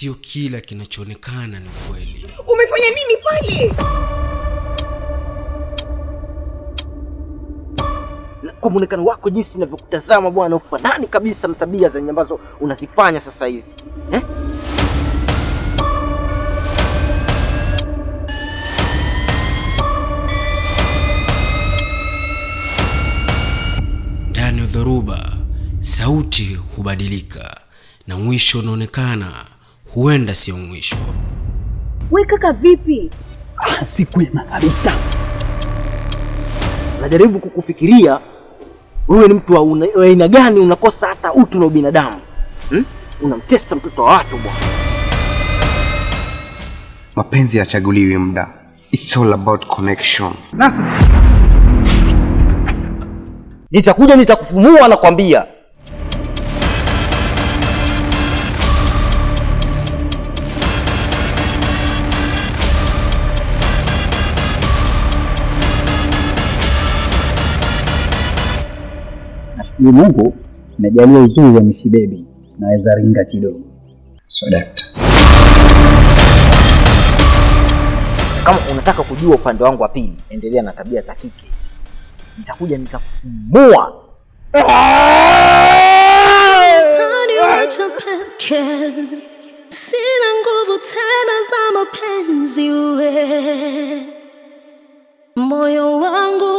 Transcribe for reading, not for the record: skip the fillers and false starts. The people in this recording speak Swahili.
sio kila kinachoonekana ni kweli. Umefanya nini pale? Kwa muonekano wako jinsi ninavyokutazama bwana, ufanani kabisa na tabia zenye ambazo unazifanya sasa hivi. Ndani ya dhoruba, sauti hubadilika na mwisho unaonekana huenda sio mwisho. Wewe kaka vipi? Si kwema kabisa. Najaribu kukufikiria wewe ni mtu wa aina gani, unakosa hata utu na ubinadamu. Unamtesa mtoto wa watu bwana. Mapenzi yachaguliwi muda. It's all about connection. Nasi nitakuja nitakufumua na kwambia. Nashukuru Mungu nimejalia uzuri wa Mishi Baby, naweza ringa kidogo. So that. Kama unataka kujua upande wangu wa pili, endelea na tabia za kike hizo. Nitakuja nitakufumua. Sina nguvu tena za mapenzi we. Moyo wangu